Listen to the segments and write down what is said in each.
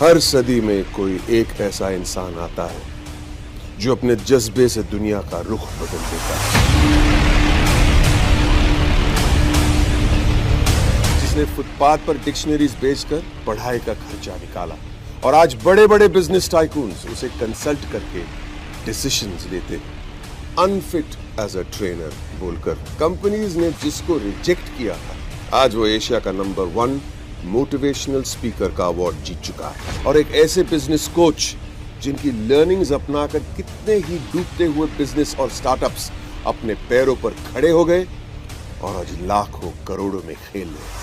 हर सदी में कोई एक ऐसा इंसान आता है जो अपने जज्बे से दुनिया का रुख बदल देता है, जिसने फुटपाथ पर डिक्शनरीज बेचकर पढ़ाई का खर्चा निकाला और आज बड़े बड़े बिजनेस टाइकून्स उसे कंसल्ट करके डिसीजंस लेते हैं। अनफिट एज अ ट्रेनर बोलकर कंपनीज ने जिसको रिजेक्ट किया था, आज वो एशिया का नंबर 1 मोटिवेशनल स्पीकर का अवार्ड जीत चुका है। और एक ऐसे बिजनेस कोच जिनकी लर्निंग्स अपनाकर कितने ही डूबते हुए बिजनेस और स्टार्टअप्स अपने पैरों पर खड़े हो गए और आज लाखों करोड़ों में खेल रहे।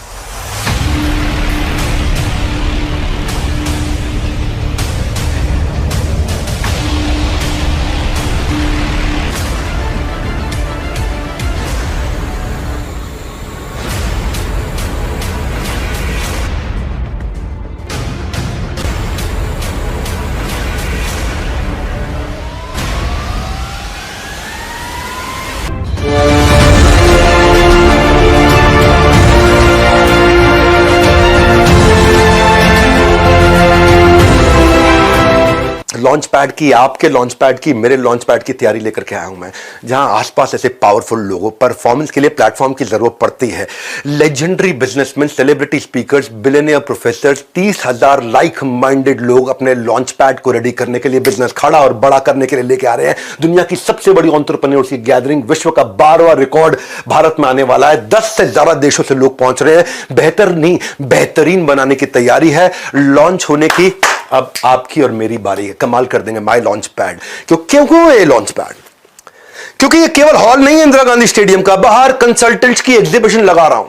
लॉन्च पैड की, आपके लॉन्च पैड की, मेरे लॉन्च पैड की तैयारी लेकर के आया हूं मैं, जहां आसपास ऐसे पावरफुल लोगों, परफॉर्मेंस के लिए प्लेटफॉर्म की जरूरत पड़ती है। Legendary businessman, celebrity speakers, billionaire professors, 30,000 like minded लोग अपने लॉन्च पैड को रेडी करने के लिए, बिजनेस खड़ा और बड़ा करने के लिए लेके आ रहे हैं। दुनिया की सबसे बड़ी एंटरप्रेन्योर्स की गैदरिंग, विश्व का 12वां रिकॉर्ड भारत में आने वाला है। 10 से ज्यादा देशों से लोग पहुंच रहे हैं। बेहतर नहीं, बेहतरीन बनाने की तैयारी है। लॉन्च होने की अब आपकी और मेरी बारी है। कमाल कर देंगे माई लॉन्च पैड। क्यों ये लॉन्च पैड? क्योंकि ये केवल हॉल नहीं है इंदिरा गांधी स्टेडियम का, बाहर कंसल्टेंट्स की एग्जीबिशन लगा रहा हूं।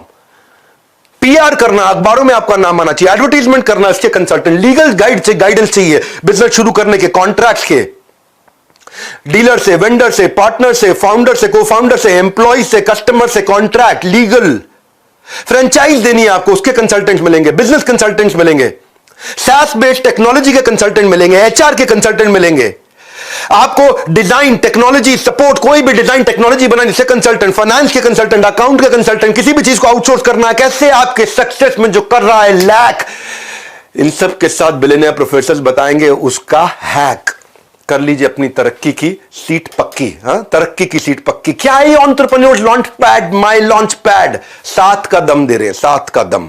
पीआर करना, अखबारों में आपका नाम आना चाहिए, एडवर्टाइजमेंट करना, इसके कंसल्टेंट, लीगल गाइडेंस चाहिए, बिजनेस शुरू करने के, कॉन्ट्रैक्ट के, डीलर से, वेंडर से, पार्टनर से, फाउंडर से, को फाउंडर से, एम्प्लॉय से, कस्टमर से, कॉन्ट्रैक्ट, लीगल, फ्रेंचाइज देनी है आपको, उसके कंसल्टेंट्स मिलेंगे, बिजनेस कंसल्टेंट्स मिलेंगे, SaaS बेस्ड टेक्नोलॉजी के कंसल्टेंट मिलेंगे, HR के कंसल्टेंट मिलेंगे, आपको डिजाइन, टेक्नोलॉजी सपोर्ट, कोई भी डिजाइन टेक्नोलॉजी बनाने से कंसल्टेंट, फाइनेंस के कंसल्टेंट, अकाउंट के कंसल्टेंट, किसी भी चीज को आउटसोर्स करना है, कैसे आपके सक्सेस में जो कर रहा है लैक, इन सब के साथ बिलियनियर प्रोफेसर्स बताएंगे उसका हैक। कर लीजिए अपनी तरक्की की सीट पक्की। तरक्की की सीट पक्की। क्या है ये एंटरप्रेन्योर्स लॉन्च पैड, माई लॉन्च पैड? 7 का दम दे रहे हैं, 7 का दम,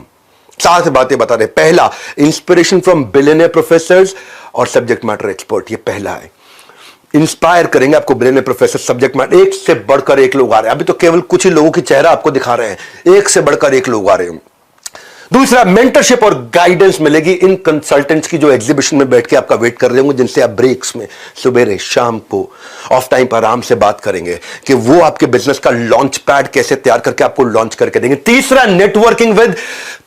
7 बातें बता रहे। पहला, इंस्पिरेशन फ्रॉम बिलियनियर प्रोफेसर्स और सब्जेक्ट मैटर एक्सपर्ट। ये पहला है, इंस्पायर करेंगे आपको बिलियनियर प्रोफेसर, सब्जेक्ट मैटर, एक से बढ़कर एक लोग आ रहे हैं। अभी तो केवल कुछ ही लोगों की चेहरा आपको दिखा रहे हैं, एक से बढ़कर एक लोग आ रहे हैं। दूसरा, मेंटरशिप और गाइडेंस मिलेगी इन कंसल्टेंट्स की जो एग्जीबिशन में बैठ के आपका वेट कर रहे होंगे, जिनसे आप ब्रेक्स में, सवेरे, शाम को, ऑफ टाइम पर आराम से बात करेंगे कि वो आपके बिजनेस का लॉन्च पैड कैसे तैयार करके आपको लॉन्च करके देंगे। तीसरा, networking with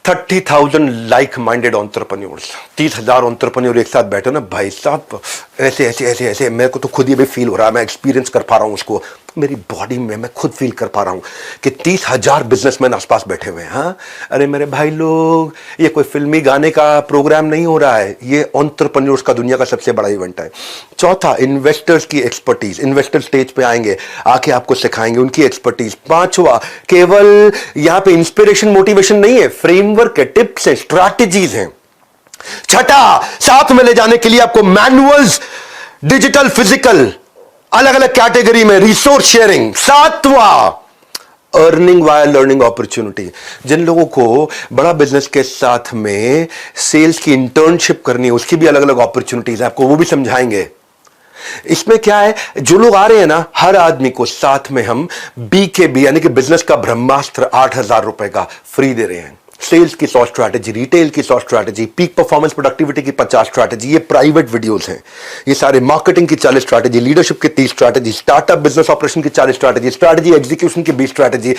30,000 like minded entrepreneurs. 30,000 entrepreneur एक साथ बैठे ना भाई साहब, ऐसे मेरे को तो खुद ये भी फील हो रहा है, मैं एक्सपीरियंस कर पा रहा हूं उसको, मेरी बॉडी में मैं खुद फील कर पा रहा हूं कि 30,000 बिजनेसमैन आसपास बैठे हुए हैं। हाँ, अरे मेरे भाई लोग, ये कोई फिल्मी गाने का प्रोग्राम नहीं हो रहा है, ये एंटरप्रेन्योर्स का दुनिया का सबसे बड़ा इवेंट है। चौथा, इन्वेस्टर्स की एक्सपर्टीज, इन्वेस्टर स्टेज पे आएंगे, आके आपको सिखाएंगे उनकी एक्सपर्टीज। पांचवा, केवल यहां पे इंस्पिरेशन मोटिवेशन नहीं है, फ्रेमवर्क है, टिप्स है, स्ट्रैटेजीज हैं। छठा, साथ में ले जाने के लिए आपको मैनुअल्स, डिजिटल, फिजिकल, अलग अलग कैटेगरी में रिसोर्स शेयरिंग। सातवां, अर्निंग वाया लर्निंग अपॉर्चुनिटी। जिन लोगों को बड़ा बिजनेस के साथ में सेल्स की इंटर्नशिप करनी है, उसकी भी अलग अलग अपॉर्चुनिटीज है, आपको वो भी समझाएंगे। इसमें क्या है, जो लोग आ रहे हैं ना, हर आदमी को साथ में हम BKB यानी कि बिजनेस का ब्रह्मास्त्र 8,000 रुपए का फ्री दे रहे हैं। सेल्स की 100 स्ट्रैटेजी, रिटेल की 100 स्ट्रैटेजी, पीक परफॉर्मेंस प्रोडक्टिविटी की 50 स्ट्रैटेजी, ये प्राइवेट वीडियोस हैं। ये सारे मार्केटिंग की 40 स्ट्रैटेजी, लीडरशिप की 30 स्ट्रैटेजी, स्टार्टअप बिजनेस ऑपरेशन की 40 स्ट्रैटेजी, स्ट्रैटेजी एग्जीक्यूशन की 20 स्ट्रैटेजी।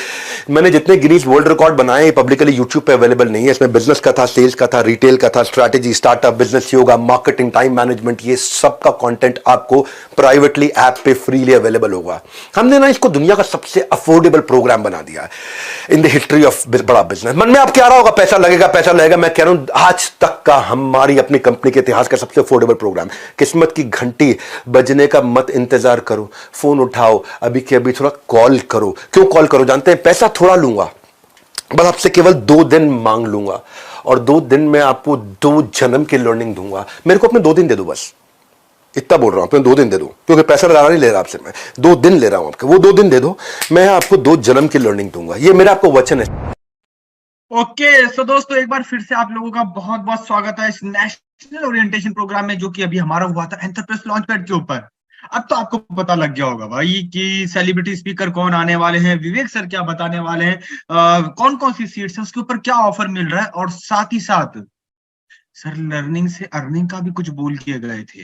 मैंने जितने गिनीज वर्ल्ड रिकॉर्ड बनाए पब्लिकली यूट्यूब पे अवेलेबल नहीं है। इसमें बिजनेस का था, सेल्स का था, रिटेल का था, strategy, startup, business yoga, marketing, time management, ये सबका कंटेंट आपको प्राइवेटली ऐप पे फ्रीली अवेलेबल होगा। हमने ना इसको दुनिया का सबसे अफोर्डेबल प्रोग्राम बना दिया है इन द हिस्ट्री ऑफ बड़ा बिजनेस। मन में आप क्या रहा होगा, पैसा लगेगा, पैसा लगेगा। मैं कह रहा हूं आज तक का हमारी अपनी कंपनी के इतिहास का सबसे अफोर्डेबल प्रोग्राम। किस्मत की घंटी बजने का मत इंतजार करो, फोन उठाओ, अभी के अभी थोड़ा कॉल करो। क्यों कॉल करो जानते हैं? पैसा थोड़ा लूंगा, बस आपसे केवल 2 दिन मांग लूंगा और 2 दिन में आपको 2 जन्म की लर्निंग दूंगा। मेरे को अपने 2 दिन दे दो, बस इतना बोल रहा हूं, अपने 2 दिन दे दो, क्योंकि पैसा ज्यादा नहीं ले रहा आपसे, मैं 2 दिन ले रहा हूं आपके, वो 2 दिन दे दो, मैं आपको 2 जन्म की लर्निंग दूंगा। ये मेरा आपको वचन है। ओके सो दोस्तों, एक बार फिर से आप लोगों का बहुत बहुत स्वागत है इस नेशनल ओरिएंटेशन प्रोग्राम में, जो कि अभी हमारा हुआ था एंटरप्रेस लॉन्च पैड के ऊपर। अब तो आपको पता लग गया होगा भाई कि सेलिब्रिटी स्पीकर कौन आने वाले हैं, विवेक सर क्या बताने वाले हैं, कौन कौन सी सीट्स है, उसके ऊपर क्या ऑफर मिल रहा है, और साथ ही साथ सर लर्निंग से अर्निंग का भी कुछ बोल किए गए थे।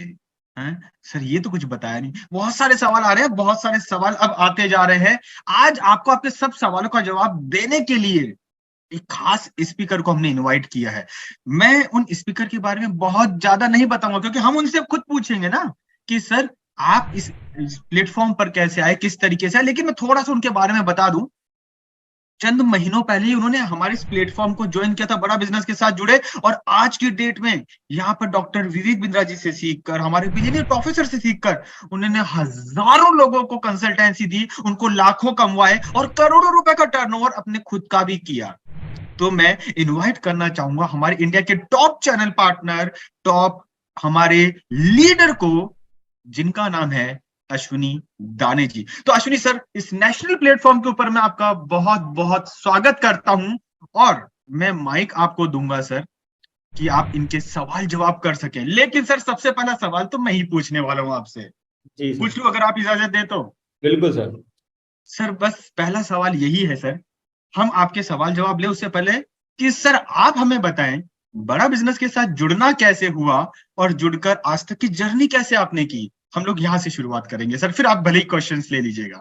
हैं सर, ये तो कुछ बताया नहीं। बहुत सारे सवाल आ रहे हैं, बहुत सारे सवाल अब आते जा रहे हैं। आज आपको आपके सब सवालों का जवाब देने के लिए एक खास स्पीकर को हमने इनवाइट किया है। मैं उन स्पीकर के बारे में बहुत ज्यादा नहीं बताऊंगा, क्योंकि हम उनसे खुद पूछेंगे ना कि सर आप इस प्लेटफॉर्म पर कैसे आए, किस तरीके से आए। लेकिन मैं थोड़ा सा उनके बारे में बता दूं। चंद महीनों पहले ही उन्होंने हमारे इस प्लेटफॉर्म को ज्वाइन किया था, बड़ा बिजनेस के साथ जुड़े, और आज की डेट में यहाँ पर डॉक्टर विवेक बिंद्रा जी से सीखकर, हमारे बिलियनियर प्रोफेसर से सीखकर उन्होंने हजारों लोगों को कंसल्टेंसी दी, उनको लाखों कमवाए और करोड़ों रुपए का टर्नओवर अपने खुद का भी किया। तो मैं इनवाइट करना चाहूंगा हमारे इंडिया के टॉप चैनल पार्टनर, टॉप हमारे लीडर को, जिनका नाम है अश्विनी दाने जी। तो अश्विनी सर, इस नेशनल प्लेटफॉर्म के ऊपर मैं आपका बहुत बहुत स्वागत करता हूं, और मैं माइक आपको दूंगा सर कि आप इनके सवाल जवाब कर सकें। लेकिन सर, सबसे पहला सवाल तो मैं ही पूछने वाला हूं आपसे। जी सर। पूछ लूं अगर आप इजाजत दें तो? बिल्कुल सर। सर बस पहला सवाल यही है सर, हम आपके सवाल जवाब ले उससे पहले कि सर आप हमें बताएं बड़ा बिजनेस के साथ जुड़ना कैसे हुआ, और जुड़कर आज तक की जर्नी कैसे आपने की। हम लोग यहां से शुरुआत करेंगे सर, फिर आप भले ही क्वेश्चंस ले लीजिएगा।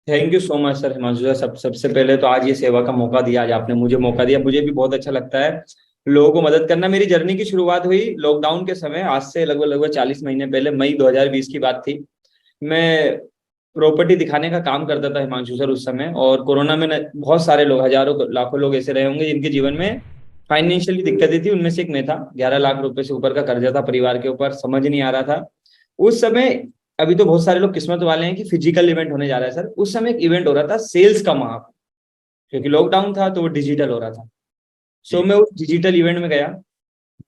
Thank you so much sir Himanshu sir. सबसे पहले तो आज ये सेवा का मौका दिया, आज आपने मुझे मौका दिया, मुझे भी बहुत अच्छा लगता है लोगों को मदद करना। मेरी जर्नी की शुरुआत हुई लॉकडाउन के समय, आज से लगभग 40 महीने पहले, मई 2020 की बात थी। मैं प्रॉपर्टी दिखाने का काम करता था हिमांशु सर उस समय, और कोरोना में बहुत सारे लोग, हजारों लाखों लोग ऐसे रहे होंगे जिनके जीवन में फाइनेंशियली दिक्कतें थी। उनमें से एक मैं था। 11 लाख रुपए से ऊपर का कर्जा था परिवार के ऊपर, समझ नहीं आ रहा था उस समय। अभी तो बहुत सारे लोग किस्मत वाले हैं कि फिजिकल इवेंट होने जा रहा है सर, उस समय एक इवेंट हो रहा था सेल्स का महाकुंभ, क्योंकि लॉकडाउन था तो वो डिजिटल हो रहा था। सो मैं उस डिजिटल इवेंट में गया,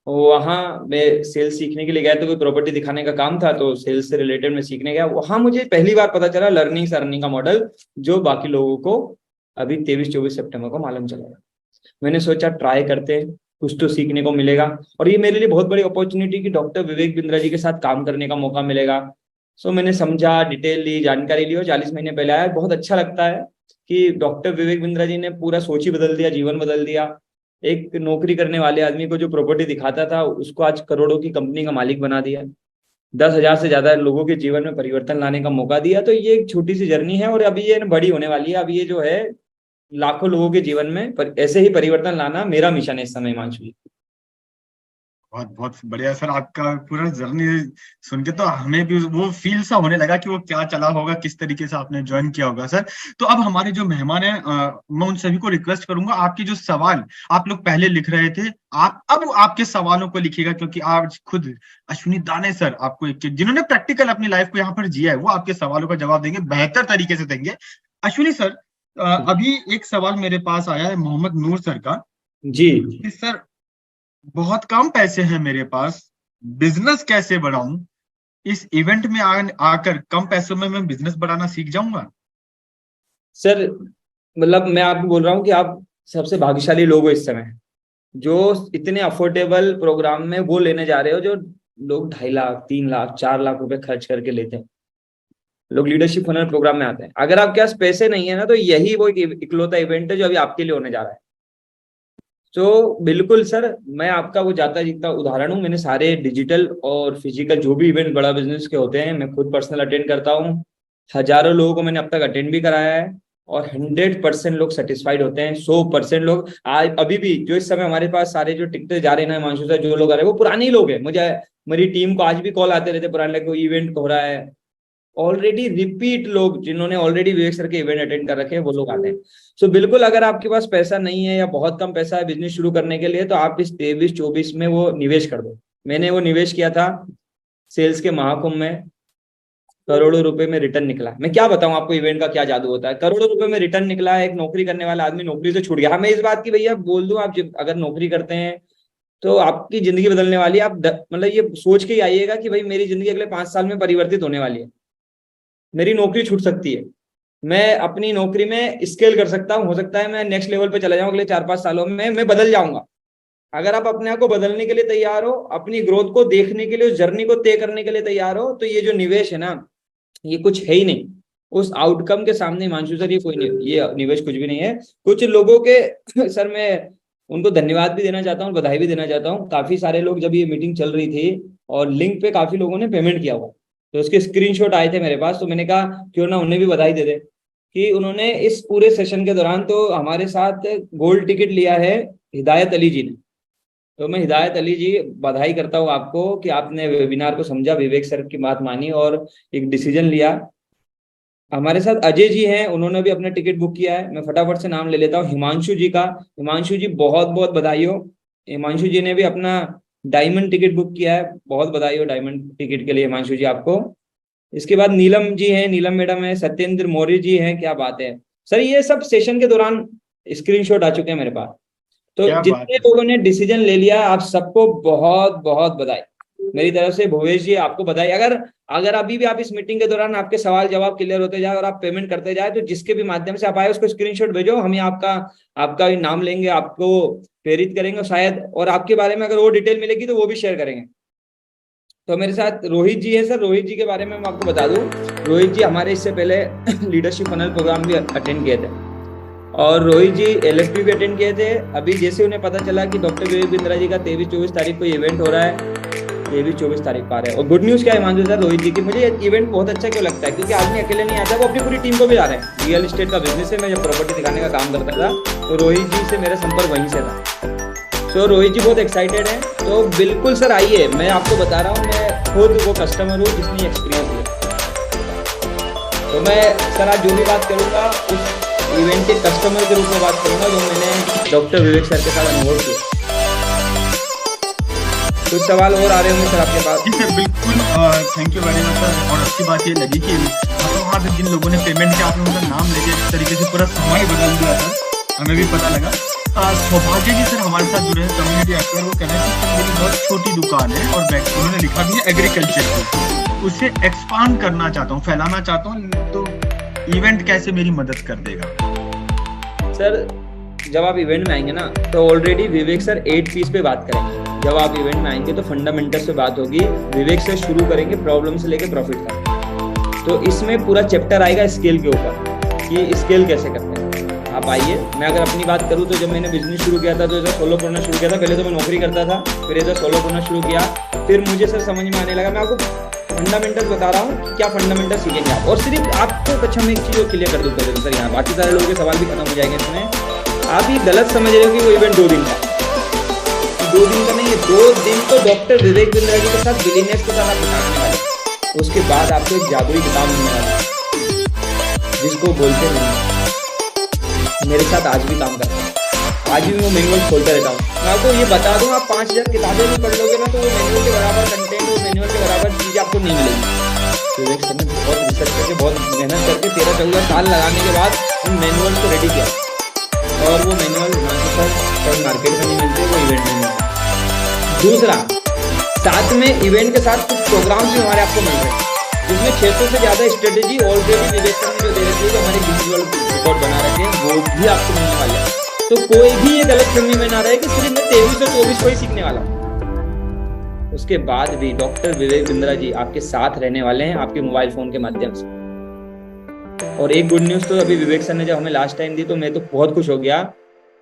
वहां मैं सेल्स सीखने के लिए गया, तो कोई प्रॉपर्टी दिखाने का काम था, तो सेल्स से रिलेटेड मैं सीखने गया। वहां मुझे पहली बार पता चला लर्निंग से अर्निंग का मॉडल, जो बाकी लोगों को अभी 23-24 सितंबर को मालूम चलेगा। मैंने सोचा ट्राई करते हैं, कुछ तो सीखने को मिलेगा, और ये मेरे लिए बहुत बड़ी अपॉर्चुनिटी कि डॉक्टर विवेक बिंद्रा जी के साथ काम करने का मौका मिलेगा। सो मैंने समझा, डिटेल ली, जानकारी ली, और 40 महीने पहले आया। बहुत अच्छा लगता है कि डॉक्टर विवेक बिंद्रा जी ने पूरा सोच ही बदल दिया, जीवन बदल दिया। एक नौकरी करने वाले आदमी को जो प्रॉपर्टी दिखाता था, उसको आज करोड़ों की कंपनी का मालिक बना दिया। 10,000 से ज्यादा लोगों के जीवन में परिवर्तन लाने का मौका दिया। तो ये एक छोटी सी जर्नी है, और अभी ये बड़ी होने वाली है। अभी ये जो है लाखों लोगों के जीवन में ऐसे ही परिवर्तन लाना मेरा मिशन है इस समय हिमांशु जी। बहुत बहुत बढ़िया सर, आपका पूरा जर्नी सुन के तो हमें भी वो फील सा होने लगा कि वो क्या चला होगा, किस तरीके से आपने ज्वाइन किया होगा सर। तो अब हमारे जो मेहमान हैं, मैं उन सभी को रिक्वेस्ट करूंगा, आपके जो सवाल आप लोग पहले लिख रहे थे, आप अब आपके सवालों को लिखिएगा, क्योंकि आज खुद अश्विनी दाने सर आपको जिन्होंने प्रैक्टिकल अपनी लाइफ को यहाँ पर जिया है, वो आपके सवालों का जवाब देंगे, बेहतर तरीके से देंगे। अश्विनी सर, अभी एक सवाल मेरे पास आया है मोहम्मद नूर सर का। जी सर, बहुत कम पैसे हैं मेरे पास, बिजनेस कैसे बढ़ाऊं? इस इवेंट में आकर कम पैसों में मैं बिजनेस बढ़ाना सीख जाऊंगा। सर, मतलब मैं आपको बोल रहा हूँ कि आप सबसे भाग्यशाली लोग हो इस समय, जो इतने अफोर्डेबल प्रोग्राम में वो लेने जा रहे हो, जो लोग 2.5 लाख 3 लाख 4 लाख रुपए खर्च करके लेते हैं। लोग लीडरशिप हुनर प्रोग्राम में आते हैं। अगर आपके पास पैसे नहीं है ना, तो यही वो एक इकलौता इवेंट है जो अभी आपके लिए होने जा रहा है। तो बिल्कुल सर, मैं आपका वो जाता जीता उदाहरण हूँ। मैंने सारे डिजिटल और फिजिकल जो भी इवेंट बड़ा बिजनेस के होते हैं, मैं खुद पर्सनल अटेंड करता हूँ। हजारों लोगों को मैंने अब तक अटेंड भी कराया है, और 100% लोग सेटिस्फाइड होते हैं। 100% लोग आज अभी भी, जो इस समय हमारे पास सारे जो टिकट जा रहे हैं ना हिमांशु सर, जो लोग आ रहे हैं वो पुराने ही लोग हैं। मुझे, मेरी टीम को आज भी कॉल आते रहते पुराने, कोई इवेंट हो रहा है, ऑलरेडी रिपीट लोग जिन्होंने ऑलरेडी विवेक सर के इवेंट अटेंड कर रखे हैं, वो लोग आते हैं। सो बिल्कुल, अगर आपके पास पैसा नहीं है या बहुत कम पैसा है बिजनेस शुरू करने के लिए, तो आप इस 23-24 में वो निवेश कर दो। मैंने वो निवेश किया था सेल्स के महाकुंभ में। करोड़ों रुपए में रिटर्न निकला। मैं क्या बताऊं आपको इवेंट का क्या जादू होता है। करोड़ों रुपए में रिटर्न निकला है, एक नौकरी करने वाला आदमी नौकरी से छूट गया। हाँ, मैं इस बात की भैया बोल दूं, आप अगर नौकरी करते हैं तो आपकी जिंदगी बदलने वाली है। आप मतलब ये सोच के ही आइएगा कि भाई मेरी जिंदगी अगले 5 साल में परिवर्तित होने वाली है, मेरी नौकरी छूट सकती है, मैं अपनी नौकरी में स्केल कर सकता हूँ, हो सकता है मैं नेक्स्ट लेवल पे चला जाऊं अगले 4-5 सालों में, मैं बदल जाऊंगा। अगर आप अपने आप को बदलने के लिए तैयार हो, अपनी ग्रोथ को देखने के लिए, उस जर्नी को तय करने के लिए तैयार हो, तो ये जो निवेश है ना, ये कुछ है ही नहीं उस आउटकम के सामने। हिमांशु सर, ये कोई नहीं, ये निवेश कुछ भी नहीं है। कुछ लोगों के सर मैं उनको धन्यवाद भी देना चाहता हूँ, बधाई भी देना चाहता हूँ। काफी सारे लोग, जब ये मीटिंग चल रही थी और लिंक पे काफी लोगों ने पेमेंट किया हुआ, तो उसके स्क्रीनशॉट आए थे मेरे पास, तो मैंने कहा क्यों ना उन्हें भी बधाई दे दे कि उन्होंने इस पूरे सेशन के दौरान तो हमारे साथ गोल्ड टिकट लिया है हिदायत अली जी ने। तो मैं हिदायत अली जी बधाई करता हूँ आपको कि आपने वेबिनार को समझा, विवेक सर की बात मानी और एक डिसीजन लिया। हमारे साथ अजय जी हैं, उन्होंने भी अपना टिकट बुक किया है। मैं फटाफट से नाम ले लेता हूँ हिमांशु जी का। हिमांशु जी बहुत बहुत बधाई हो। हिमांशु जी ने भी अपना डायमंड टिकट बुक किया है, बहुत बधाई हो डायमंड टिकट के लिए हिमांशु जी आपको। इसके बाद नीलम जी हैं, नीलम मैडम है, सत्येंद्र मौर्य जी हैं, क्या बात है सर। ये सब सेशन के दौरान स्क्रीनशॉट आ चुके हैं मेरे पास। तो क्या बात जितने है। लोगों ने डिसीजन ले लिया, आप सबको बहुत बहुत बधाई मेरी तरफ से। भुवेश जी आपको बधाई। अगर अगर अभी भी आप इस मीटिंग के दौरान आपके सवाल जवाब क्लियर होते जाए और आप पेमेंट करते जाए, तो जिसके भी माध्यम से आप आए उसको स्क्रीनशॉट भेजो, हम आपका आपका नाम लेंगे, आपको प्रेरित करेंगे शायद, और आपके बारे में अगर वो डिटेल मिलेगी तो वो भी शेयर करेंगे। तो मेरे साथ रोहित जी है सर। रोहित जी के बारे में मैं आपको बता दूं, रोहित जी हमारे इससे पहले लीडरशिप फनल प्रोग्राम भी अटेंड किए थे, और रोहित जी एलएफपी भी अटेंड किए थे। अभी जैसे उन्हें पता चला कि डॉक्टर विवेक बिंद्रा जी का 23-24 तारीख को इवेंट हो रहा है, 23-24 तारीख पर आ रहा है। और गुड न्यूज क्या है हिमांशु सर, रोहित जी की, मुझे ये इवेंट बहुत अच्छा क्यों लगता है, क्योंकि आदमी अकेले नहीं आता, वो अपनी पूरी टीम को भी ला रहे हैं। रियल एस्टेट का बिजनेस है, मैं जब प्रॉपर्टी दिखाने का काम करता था तो रोहित जी से मेरा संपर्क वहीं से था। तो रोहित जी बहुत एक्साइटेड है, तो बिल्कुल सर आइए। मैं आपको बता रहा हूँ, मैं खुद वो कस्टमर हूँ जिसने एक्सपीरियंस लिया। तो मैं सर आज जो भी बात करूँगा उस इवेंट के कस्टमर के रूप में बात करूँगा, जो मैंने डॉक्टर विवेक सर के साथ अनुभव किया। कुछ सवाल और आ रहे होंगे सर आपके पास? जी सर, बिल्कुल thank you very much sir. और अच्छी बात ये लगी कि वहाँ पे जिन लोगों ने पेमेंट किया, आपने उनका नाम लेके इस तरीके से पूरा समय बदल दिया सर, हमें भी पता लगा। सौभाग्य जी सर हमारे साथ जुड़े हैं, कम्युनिटी एक्टर। वो कहना है कि मेरी बहुत छोटी दुकान है और उन्होंने लिखा भी है एग्रीकल्चर की, उसे एक्सपांड करना चाहता हूँ, फैलाना चाहता हूँ, तो इवेंट कैसे मेरी मदद कर देगा? सर जब आप इवेंट में आएंगे ना, तो ऑलरेडी विवेक सर 8 पीस पे बात करेंगे। जब आप इवेंट में आएंगे तो फंडामेंटल्स पे बात होगी, विवेक से शुरू करेंगे प्रॉब्लम से लेकर प्रॉफिट तक। तो इसमें पूरा चैप्टर आएगा स्केल के ऊपर कि स्केल कैसे करते हैं। आप आइए। मैं अगर अपनी बात करूँ तो जब मैंने बिजनेस शुरू किया था तो इधर सोलो करना शुरू किया था। पहले तो मैं नौकरी करता था, फिर इधर सोलो करना शुरू किया, फिर मुझे सर समझ में आने लगा। मैं आपको फंडामेंटल्स बता रहा हूँ कि क्या फंडामेंटल सीखेंगे आप। और सिर्फ आपको अच्छा मैं एक चीज़ क्लियर कर दूँ पहले सर, यहाँ बाकी सारे लोगों के सवाल भी खत्म हो जाएंगे इसमें। आप ये गलत समझ रहे हो कि वो इवेंट 2 दिन का, 2 दिन का नहीं है। 2 दिन तो डॉक्टर विवेक बिंद्रा जी के साथ, बिलीनियर्स के साथ आप बिताने वाले। उसके बाद आपको एक जादुई किताब मिलने वाली है जिसको बोलते हैं, मेरे साथ आज भी काम करता है, आज भी मैं मैनुअल खोलता रहता हूँ। मैं आपको ये बता दूँ, आप 5000 किताबें भी पढ़ लोगे ना, तो वो मैनुअल के बराबर कंटेंट, वो मैनुअल के बराबर चीज़ें आपको नहीं मिलेगी। विवेक सर ने बहुत रिसर्च करके, बहुत मेहनत करके 13-14 साल लगाने के बाद उन मैनुअल को रेडी किया, और वो मैनुअल सर मार्केट में नहीं मिलते, वो इवेंट में मिलते। दूसरा, साथ में इवेंट के साथ कुछ प्रोग्राम्स भी हमारे आपको मिल रहे हैं, जिसमें 600 से ज़्यादा स्ट्रेटेजी ऑलरेडी विवेक सर ने जो दे रखी है, जो हमारे विजुअल रिकॉर्ड बना रखे हैं, वो भी आपको मिलने वाले हैं। तो कोई भी ये गलत फहमी में ना रहे कि सिर्फ मैं 23-24 को ही सीखने वाला हूँ। उसके बाद भी डॉक्टर विवेक बिंद्रा जी आपके साथ रहने वाले हैं, आपके मोबाइल फोन के माध्यम से। और एक गुड न्यूज़ तो अभी विवेक सर ने जब हमें लास्ट टाइम दी तो मैं तो बहुत खुश हो गया।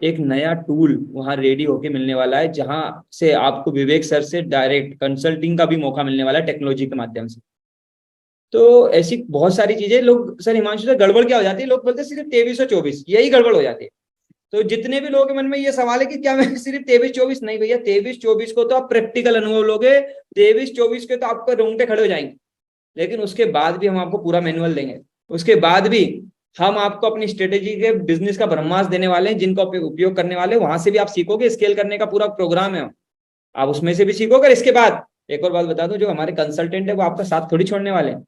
एक नया टूल वहां रेडी होके मिलने वाला है, जहां से आपको विवेक सर से डायरेक्ट कंसल्टिंग का भी मौका मिलने वाला है टेक्नोलॉजी के माध्यम से। तो ऐसी बहुत सारी चीजें, लोग सर हिमांशु सर गड़बड़ क्या हो जाती है, लोग बोलते हैं सिर्फ 23-24, यही गड़बड़ हो जाती है। तो जितने भी लोगों के मन में ये सवाल है कि क्या मैं सिर्फ 23-24, नहीं भैया, 23-24 को तो आप प्रैक्टिकल अनुभव लोगे, 23-24 के तो आपको रोंगटे खड़े हो जाएंगे। लेकिन उसके बाद भी हम आपको पूरा मैनुअल देंगे, उसके बाद भी हम आपको अपनी स्ट्रेटेजी के बिजनेस का ब्रह्मास्त्र देने वाले हैं, जिनका उपयोग करने वाले, वहां से भी आप सीखोगे। स्केल करने का पूरा प्रोग्राम है, आप उसमें से भी सीखोगे। इसके बाद एक और बात बता दूं, जो हमारे कंसल्टेंट है वो आपका साथ थोड़ी छोड़ने वाले हैं,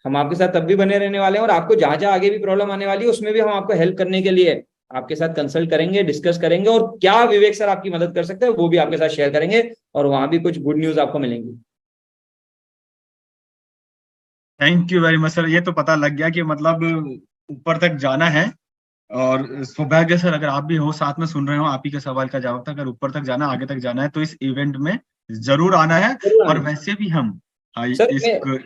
हम आपके साथ तब भी बने रहने वाले हैं, और आपको जहां जहां आगे भी प्रॉब्लम आने वाली है उसमें भी हम आपको हेल्प करने के लिए आपके साथ कंसल्ट करेंगे, डिस्कस करेंगे, और क्या विवेक सर आपकी मदद कर सकते हैं वो भी आपके साथ शेयर करेंगे, और वहां भी कुछ गुड न्यूज आपको मिलेंगी। Thank you very much sir, ये तो पता लग गया कि मतलब ऊपर तक जाना है। और सौभाग्य सर, अगर आप भी हो साथ में सुन रहे हो, आप ही के सवाल का जवाब था, अगर ऊपर तक जाना, आगे तक जाना है तो इस इवेंट में जरूर आना है। जरूर और आना। वैसे भी हम सर इस मैं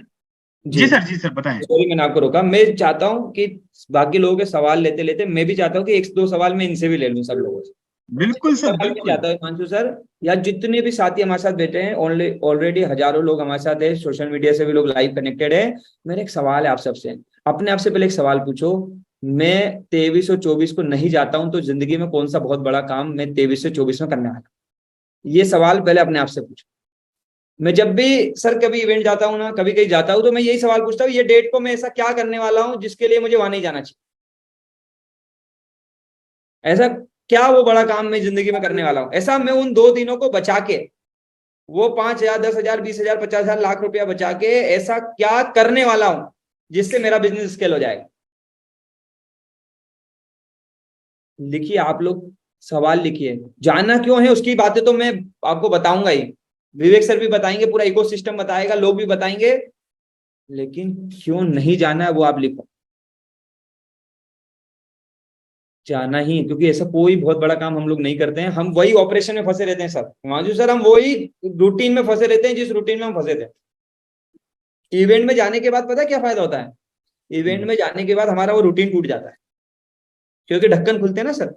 जी, जी सर बताएं। सॉरी मैंने आपको रोका। मैं चाहता हूँ कि बाकी लोगों के सवाल लेते लेते मैं भी चाहता हूँ कि एक दो सवाल मैं इनसे भी ले लूँ सब लोगों से। बिल्कुल सर सवाल मैं बिल्कुल। चाहता हूँ हिमांशु सर, या जितने भी साथी हमारे साथ बैठे हैं, ऑलरेडी हजारों लोग हमारे साथ है, सोशल मीडिया से भी लोग लाइव कनेक्टेड है। मेरा एक सवाल है आप सबसे, अपने आप से पहले एक सवाल पूछो, मैं 23 और 24 को नहीं जाता हूं तो जिंदगी में कौन सा बहुत बड़ा काम मैं 23 से 24 में करने वाला हूं? ये सवाल पहले अपने आप से पूछो। मैं जब भी सर कभी इवेंट जाता हूँ ना, कभी कहीं जाता हूँ, तो मैं यही सवाल पूछता हूँ, ये डेट को मैं ऐसा क्या करने वाला हूँ जिसके लिए मुझे वहां नहीं जाना चाहिए? ऐसा क्या वो बड़ा काम मैं जिंदगी में करने वाला हूँ, ऐसा मैं उन 2 दिनों को बचा के, वो 5,000, 10,000, 20,000, 50,000, लाख रुपया बचा के ऐसा क्या करने वाला हूं जिससे मेरा बिजनेस स्केल हो जाएगा? लिखिए आप लोग, सवाल लिखिए। जानना क्यों है उसकी बातें तो मैं आपको बताऊंगा ही, विवेक सर भी बताएंगे, पूरा इकोसिस्टम बताएगा, लोग भी बताएंगे, लेकिन क्यों नहीं जाना है वो आप लिखो। जाना ही, क्योंकि ऐसा कोई बहुत बड़ा काम हम लोग नहीं करते हैं, हम वही ऑपरेशन में फंसे रहते हैं सर, हिमांशु सर, हम वही रूटीन में फंसे रहते हैं जिस रूटीन में हम फंसे थे। इवेंट में जाने के बाद पता है क्या फायदा होता है? इवेंट में जाने के बाद हमारा वो रूटीन टूट जाता है, क्योंकि ढक्कन खुलते हैं ना सर,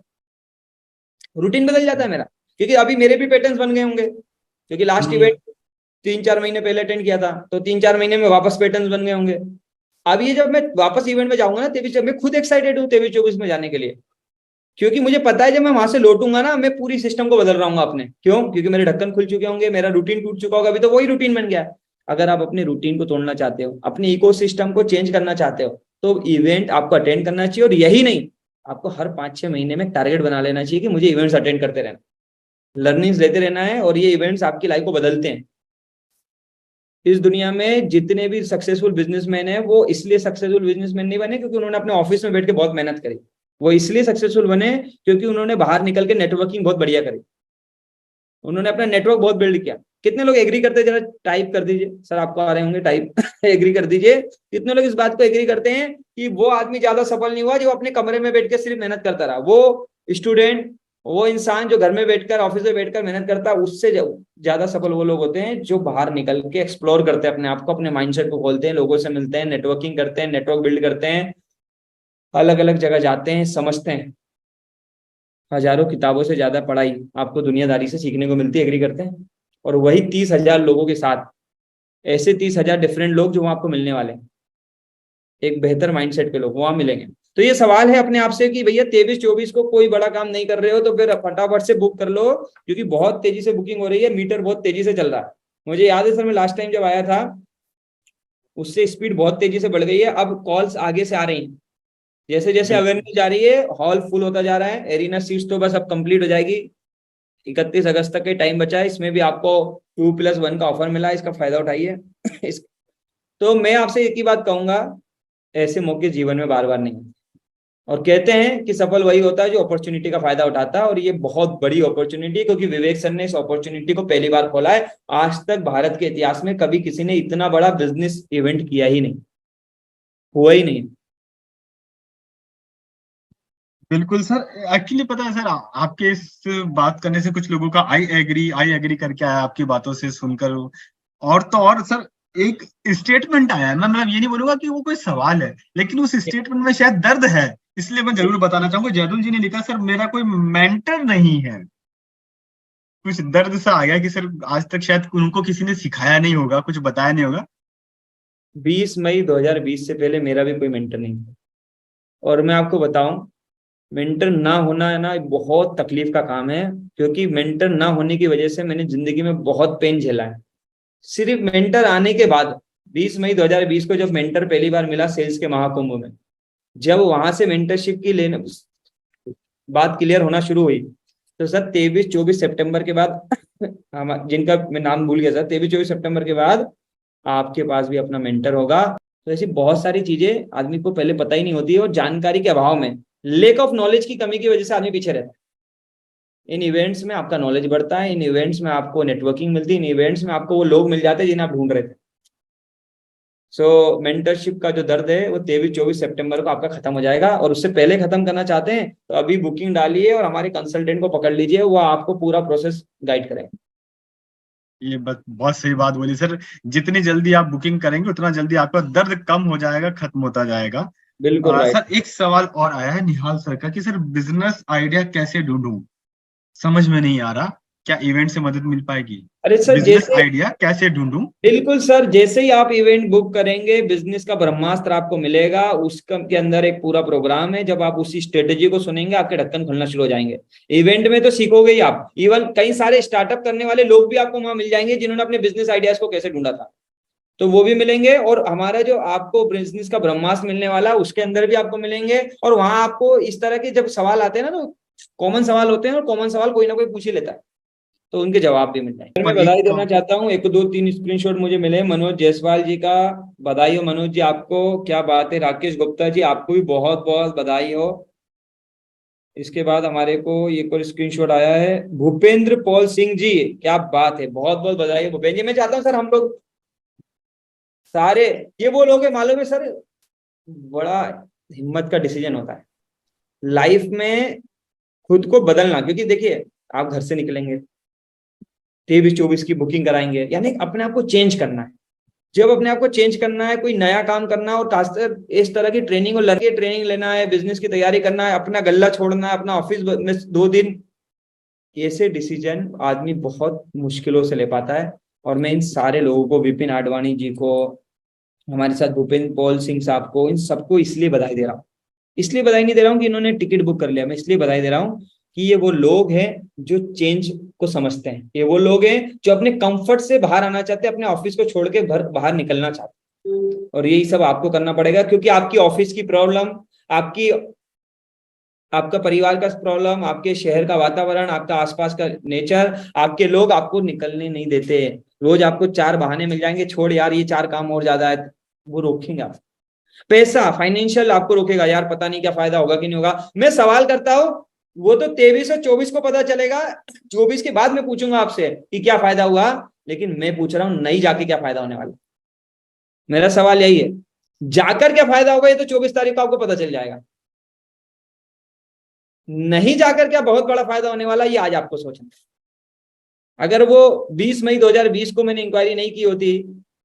रूटीन बदल जाता है मेरा। क्योंकि अभी मेरे भी पैटर्न्स बन गए होंगे, क्योंकि लास्ट हम्म, इवेंट 3-4 महीने पहले अटेंड किया था, तो 3-4 महीने में वापस पैटर्न्स बन गए होंगे। अब ये जब मैं वापस इवेंट में जाऊंगा ना 23, जब मैं खुद एक्साइटेड हूँ 23-24 में जाने के लिए, क्योंकि मुझे पता है जब मैं वहां से लौटूंगा ना, मैं पूरी सिस्टम को बदल रहा हूँ अपने। क्यों? क्योंकि मेरे ढक्कन खुल चुके होंगे, मेरा रूटीन टूट चुका होगा, अभी तो वही रूटीन बन गया है। अगर आप अपने रूटीन को तोड़ना चाहते हो, अपने इकोसिस्टम को चेंज करना चाहते हो, तो इवेंट आपको अटेंड करना चाहिए, और यही नहीं, आपको हर 5-6 महीने में टारगेट बना लेना चाहिए कि मुझे इवेंट्स अटेंड करते रहना, लर्निंग्स लेते रहना है, और ये इवेंट्स आपकी लाइफ को बदलते हैं। इस दुनिया में जितने भी सक्सेसफुल बिजनेसमैन हैं, वो इसलिए सक्सेसफुल बिजनेसमैन नहीं बने क्योंकि उन्होंने अपने ऑफिस में बैठ के बहुत मेहनत करी, वो इसलिए सक्सेसफुल बने क्योंकि उन्होंने बाहर निकल के नेटवर्किंग बहुत बढ़िया करी, उन्होंने अपना नेटवर्क बहुत बिल्ड किया। कितने लोग एग्री करते हैं? जरा टाइप कर दीजिए सर, आपको आ रहे होंगे टाइप एग्री कर दीजिए। कितने लोग इस बात को एग्री करते हैं कि वो आदमी ज्यादा सफल नहीं हुआ जो अपने कमरे में बैठ के सिर्फ मेहनत करता रहा? वो स्टूडेंट, वो इंसान जो घर में बैठकर, ऑफिस में बैठकर मेहनत करता है, उससे ज्यादा सफल वो लोग होते हैं जो बाहर निकल के एक्सप्लोर करते हैं अपने आप को, अपने माइंडसेट को खोलते हैं, लोगों से मिलते हैं, नेटवर्किंग करते हैं, नेटवर्क बिल्ड करते हैं, अलग अलग जगह जाते हैं, समझते हैं। हजारों किताबों से ज्यादा पढ़ाई आपको दुनियादारी से सीखने को मिलती है, एग्री करते हैं? और वही 30,000 लोगों के साथ, ऐसे 30,000 डिफरेंट लोग जो वहां आपको मिलने वाले हैं, एक बेहतर माइंडसेट के लोग वहां मिलेंगे। तो ये सवाल है अपने आप से कि भैया 23-24 को कोई बड़ा काम नहीं कर रहे हो तो फिर फटाफट से बुक कर लो, क्योंकि बहुत तेजी से बुकिंग हो रही है, मीटर बहुत तेजी से चल रहा है। मुझे याद है सर, मैं लास्ट टाइम जब आया था उससे स्पीड बहुत तेजी से बढ़ गई है, अब कॉल्स आगे से आ रही हैं, जैसे जैसे बिल्कुल अवेयरनेस जा रही है, हॉल फुल होता जा रहा है, एरिना सीट्स तो बस अब कंप्लीट हो जाएगी, 31 अगस्त तक के टाइम बचा है, इसमें भी आपको 2+1 का ऑफर मिला है, इसका फायदा उठाइए तो मैं आपसे एक ही बात कहूंगा, ऐसे मौके जीवन में बार बार नहीं आते। और कहते हैं कि सफल वही होता है जो अपॉर्चुनिटी का फायदा उठाता है, और ये बहुत बड़ी अपॉर्चुनिटी है, क्योंकि विवेक सर ने इस अपॉर्चुनिटी को पहली बार खोला है। आज तक भारत के इतिहास में कभी किसी ने इतना बड़ा बिजनेस इवेंट किया ही नहीं, हुआ ही नहीं। बिल्कुल सर, एक्चुअली पता है सर, आपके इस बात करने से कुछ लोगों का आई एग्री करके आया आपकी बातों से सुनकर। और तो और सर, एक स्टेटमेंट आया है, मैं मतलब ये नहीं बोलूंगा कि वो कोई सवाल है, लेकिन उस स्टेटमेंट में शायद दर्द है, इसलिए मैं जरूर बताना चाहूंगा। जैदुल जी ने लिखा, सर मेरा कोई मेंटर नहीं है। कुछ दर्द सा आ गया कि सर आज तक शायद उनको किसी ने सिखाया नहीं होगा, कुछ बताया नहीं होगा। 20 मई 2020 से पहले मेरा भी कोई मेंटर नहीं था, और मैं आपको बताऊं, मेंटर ना होना है ना बहुत तकलीफ का काम है, क्योंकि मेंटर ना होने की वजह से मैंने जिंदगी में बहुत पेन झेला है। सिर्फ मेंटर आने के बाद 20 मई 2020 को जब मेंटर पहली बार मिला सेल्स के महाकुंभ में, जब वहां से मेंटरशिप की लेने बात क्लियर होना शुरू हुई, तो सर 23-24 सितंबर के बाद हम जिनका मैं नाम भूल गया सर, 23-24 सितंबर के बाद आपके पास भी अपना मेंटर होगा। तो ऐसी बहुत सारी चीजें आदमी को पहले पता ही नहीं होती है, और जानकारी के अभाव में, लेक ऑफ नॉलेज की कमी की वजह से आदमी पीछे रहता है। इन इवेंट्स में आपका नॉलेज बढ़ता है, इन इवेंट्स में आपको नेटवर्किंग मिलती है, इन इवेंट्स में आपको वो लोग मिल जाते हैं जिन्हें आप ढूंढ रहे थे। सो मेंटरशिप का जो दर्द है वो 23-24 सितंबर को आपका खत्म हो जाएगा, और उससे पहले खत्म करना चाहते हैं तो अभी बुकिंग डालिए और हमारे कंसल्टेंट को पकड़ लीजिए, वो आपको पूरा प्रोसेस गाइड करेंगे। ये बहुत सही बात बोली सर। जितनी जल्दी आप बुकिंग करेंगे उतना जल्दी आपका दर्द कम हो जाएगा, खत्म होता जाएगा। बिल्कुल राइट। सर एक सवाल और आया है निहाल सर का कि सर बिजनेस आइडिया कैसे ढूंढूं, समझ में नहीं आ रहा, क्या इवेंट से मदद मिल पाएगी? अरे सर बिजनेस जैसे, आइडिया कैसे ढूंढूं? बिल्कुल सर, जैसे ही आप इवेंट बुक करेंगे बिजनेस का ब्रह्मास्त्र आपको मिलेगा, उसका के अंदर एक पूरा प्रोग्राम है। जब आप उसी स्ट्रेटेजी को सुनेंगे आपके ढक्कन खुलना शुरू हो जाएंगे। इवेंट में तो सीखोगे ही आप, इवन कई सारे स्टार्टअप करने वाले लोग भी आपको वहां मिल जाएंगे जिन्होंने अपने बिजनेस आइडियाज को कैसे ढूंढा था, तो वो भी मिलेंगे। और हमारा जो आपको बिजनेस का ब्रह्मास्त्र मिलने वाला है उसके अंदर भी आपको मिलेंगे। और वहां आपको इस तरह के जब सवाल आते हैं ना, तो कॉमन सवाल होते हैं, और कॉमन सवाल कोई ना कोई पूछ ही लेता है, तो उनके जवाब भी मिल जाएंगे। मैं पर बधाई एक देना चाहता हूँ, 1 2 3 स्क्रीनशॉट मुझे मिले मनोज जायसवाल जी का। बधाई हो मनोज जी आपको, क्या बात है। राकेश गुप्ता जी आपको भी बहुत बहुत बधाई हो। इसके बाद हमारे को एक और स्क्रीनशॉट आया है, भूपेंद्र पॉल सिंह जी, क्या बात है, बहुत बहुत बधाई हो भूपेंद्र जी। मैं चाहता हूँ सर हम लोग सारे, ये वो लोग हैं मालूम है सर, बड़ा हिम्मत का डिसीजन होता है लाइफ में खुद को बदलना। क्योंकि देखिए आप घर से निकलेंगे, 23-24 की बुकिंग कराएंगे, यानी अपने आप को चेंज करना है। जब अपने आप को चेंज करना है, कोई नया काम करना है, और खासकर इस तरह की ट्रेनिंग और लड़के ट्रेनिंग लेना है, बिजनेस की तैयारी करना है, अपना गल्ला छोड़ना है, अपना ऑफिस में 2 दिन, ऐसे डिसीजन आदमी बहुत मुश्किलों से ले पाता है। और मैं इन सारे लोगों को, विपिन आडवाणी जी को, हमारे साथ भूपेंद्र पॉल सिंह साहब को, इन सबको इसलिए बधाई दे रहा हूँ। इसलिए बधाई नहीं दे रहा हूँ कि इन्होंने टिकट बुक कर लिया, मैं इसलिए बधाई दे रहा हूँ कि ये वो लोग हैं जो चेंज को समझते हैं। ये वो लोग हैं जो अपने कंफर्ट से बाहर आना चाहते हैं, अपने ऑफिस को छोड़ के बाहर निकलना चाहते हैं। और यही सब आपको करना पड़ेगा, क्योंकि आपकी ऑफिस की प्रॉब्लम, आपकी आपका परिवार का प्रॉब्लम, आपके शहर का वातावरण, आपका आसपास का नेचर, आपके लोग आपको निकलने नहीं देते। रोज आपको 4 बहाने मिल जाएंगे, छोड़ यार ये 4 काम और ज्यादा है, वो रोकेंगे आप। पैसा, फाइनेंशियल आपको रोकेगा, यार पता नहीं क्या फायदा होगा कि नहीं होगा। मैं सवाल करता हूं, वो तो 23 और 24 को पता चलेगा, 24 के बाद मैं पूछूंगा आपसे कि क्या फायदा हुआ, लेकिन मैं पूछ रहा हूं नहीं जाके क्या फायदा होने वाला। मेरा सवाल यही है, जाकर क्या फायदा होगा ये तो 24 तारीख को आपको पता चल जाएगा, नहीं जाकर क्या बहुत बड़ा फायदा होने वाला ये आज आपको सोचना। अगर वो 20 मई 2020 को मैंने इंक्वायरी नहीं की होती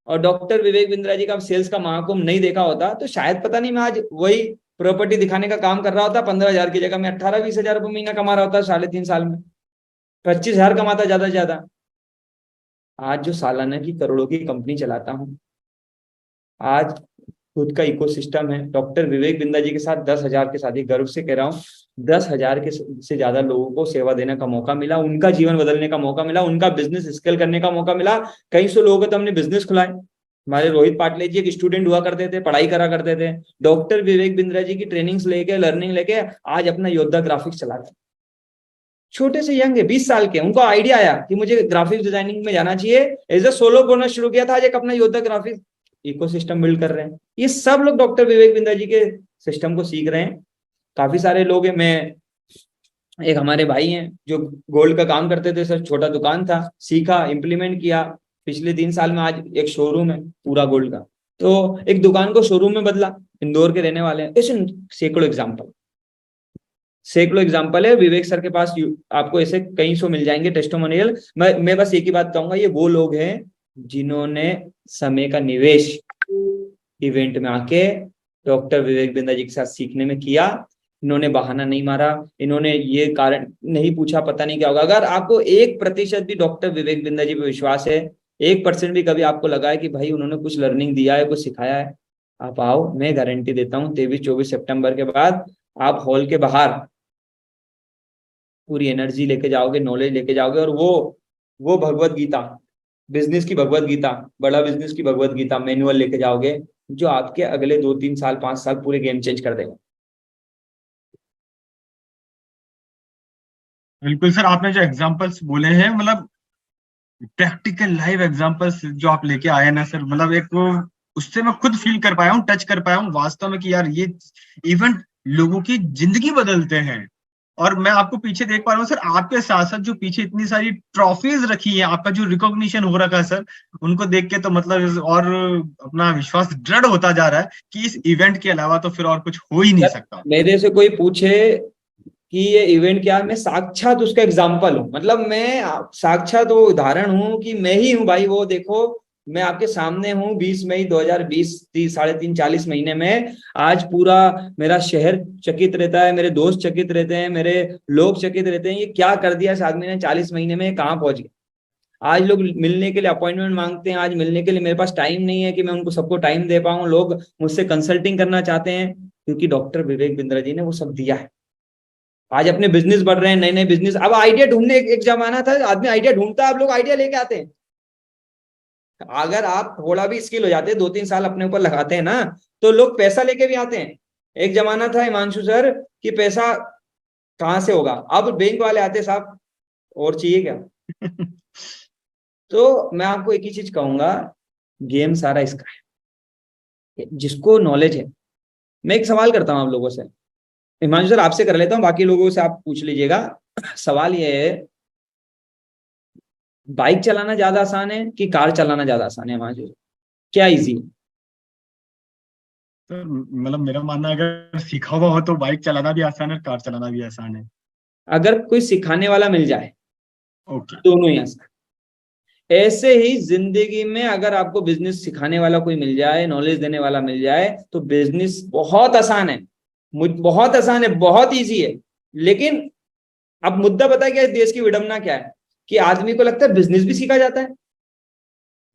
और डॉक्टर विवेक बिंद्रा जी का सेल्स का महाकुंभ नहीं देखा होता, तो शायद पता नहीं मैं आज वही प्रॉपर्टी दिखाने का काम कर रहा होता, 15,000 की जगह मैं 18-20 हजार रुपये महीना कमा रहा होता, 3.5 साल में 25,000 कमाता ज्यादा से ज्यादा। आज जो सालाना की करोड़ों की कंपनी चलाता हूँ, आज खुद का इकोसिस्टम है, डॉक्टर विवेक बिंद्रा जी के साथ 10,000 के साथ ही गर्व से कह रहा हूँ, 10,000 के से ज्यादा लोगों को सेवा देने का मौका मिला, उनका जीवन बदलने का मौका मिला, उनका बिजनेस स्केल करने का मौका मिला। कई सौ लोगों को तो हमने बिजनेस खुलाए। हमारे रोहित पाटले जी एक स्टूडेंट हुआ करते थे, पढ़ाई करा करते थे, डॉक्टर विवेक बिंद्रा जी की ट्रेनिंग्स लेके, लर्निंग लेके आज अपना योद्धा ग्राफिक्स चला रहे। छोटे से यंग है, 20 साल के, उनको आइडिया आया कि मुझे ग्राफिक्स डिजाइनिंग में जाना चाहिए, एज ए सोलो बोनस शुरू किया था, आज एक अपना योद्धा ग्राफिक्स इकोसिस्टम बिल्ड कर रहे हैं। ये सब लोग डॉक्टर विवेक बिंद्रा जी के सिस्टम को सीख रहे हैं। काफी सारे लोग हैं, मैं एक हमारे भाई हैं जो गोल्ड का काम करते थे सर, छोटा दुकान था, सीखा, इंप्लीमेंट किया, पिछले 3 साल में आज एक शोरूम है पूरा गोल्ड का। तो एक दुकान को शोरूम में बदला, इंदौर के रहने वाले हैं। ऐसे सैकड़ों एग्जाम्पल है। विवेक सर के पास आपको ऐसे कई सौ मिल जाएंगे टेस्टिमोनियल। मैं बस एक ही बात कहूंगा, ये वो लोग हैं जिन्होंने समय का निवेश इवेंट में आके डॉक्टर विवेक बिंद्रा जी के साथ सीखने में किया। इन्होंने बहाना नहीं मारा, इन्होंने ये कारण नहीं पूछा पता नहीं क्या होगा। अगर आपको 1% भी डॉक्टर विवेक बिंद्रा जी पे विश्वास है, 1% भी कभी आपको लगा है कि भाई उन्होंने कुछ लर्निंग दिया है, कुछ सिखाया है, आप आओ, मैं गारंटी देता हूँ 23-24 सितंबर के बाद आप हॉल के बाहर पूरी एनर्जी लेके जाओगे, नॉलेज लेके जाओगे, और वो भगवत गीता, बिजनेस की भगवत गीता, बड़ा बिजनेस की भगवत गीता मैनुअल लेके जाओगे, जो आपके अगले 2-3 साल 5 साल पूरे गेम चेंज कर देगा। बिल्कुल सर, आपने जो एग्जांपल्स बोले हैं, मतलब प्रैक्टिकल लाइव एग्जांपल्स जो आप लेके आए ना सर, मतलब एक वो उससे मैं खुद फील कर पाया हूँ, टच कर पाया हूँ वास्तव में कि यार ये इवेंट लोगों की जिंदगी बदलते हैं। और मैं आपको पीछे देख पा रहा हूँ सर, आपके साथ साथ जो पीछे इतनी सारी ट्रॉफीज रखी है, आपका जो रिकॉग्निशन हो रखा है सर, उनको देख के तो मतलब और अपना विश्वास दृढ़ होता जा रहा है कि इस इवेंट के अलावा तो फिर और कुछ हो ही नहीं सर, सकता। मेरे से कोई पूछे कि ये इवेंट क्या है, मैं साक्षात उसका एग्जाम्पल हूँ। मतलब मैं साक्षात वो उदाहरण हूँ कि मैं ही हूँ भाई। वो देखो, मैं आपके सामने हूँ 20 मई 2020, 30, 35, 40 महीने में। आज पूरा मेरा शहर चकित रहता है, मेरे दोस्त चकित रहते हैं, मेरे लोग चकित रहते हैं, ये क्या कर दिया इस आदमी ने 40 महीने में, कहाँ पहुंच गया। आज लोग मिलने के लिए अपॉइंटमेंट मांगते हैं, आज मिलने के लिए मेरे पास टाइम नहीं है कि मैं उनको सबको टाइम दे पाऊं। लोग मुझसे कंसल्टिंग करना चाहते हैं क्योंकि डॉक्टर विवेक बिंद्रा जी ने वो सब दिया है। आज अपने बिजनेस बढ़ रहे हैं, नए नए बिजनेस। अब आइडिया ढूंढने, एक जमाना था आदमी आइडिया ढूंढता है, अब लोग आइडिया लेके आते हैं। अगर आप थोड़ा भी स्किल हो जाते हैं, 2-3 साल अपने ऊपर लगाते हैं ना, तो लोग पैसा लेके भी आते हैं। एक जमाना था हिमांशु सर कि पैसा कहाँ से होगा, अब बैंक वाले आते, साहब और चाहिए क्या। तो मैं आपको एक ही चीज कहूंगा, गेम सारा इसका है, जिसको नॉलेज है। मैं एक सवाल करता हूं आप लोगों से, हिमांशु सर आपसे कर लेता हूं, बाकी लोगों से आप पूछ लीजिएगा। सवाल ये है, बाइक चलाना ज्यादा आसान है कि कार चलाना ज्यादा आसान है हिमांशु सर? क्या इजी है? तो मतलब मेरा मानना है, अगर सीखा हुआ हो तो बाइक चलाना भी आसान है, कार चलाना भी आसान है। अगर कोई सिखाने वाला मिल जाए, ओके। दोनों ही आसान। ऐसे ही जिंदगी में अगर आपको बिजनेस सिखाने वाला कोई मिल जाए, नॉलेज देने वाला मिल जाए, तो बिजनेस बहुत आसान है। बहुत आसान है, बहुत इजी है। लेकिन अब मुद्दा पता है क्या है, देश की विडंबना क्या है कि आदमी को लगता है बिजनेस भी सीखा जाता है।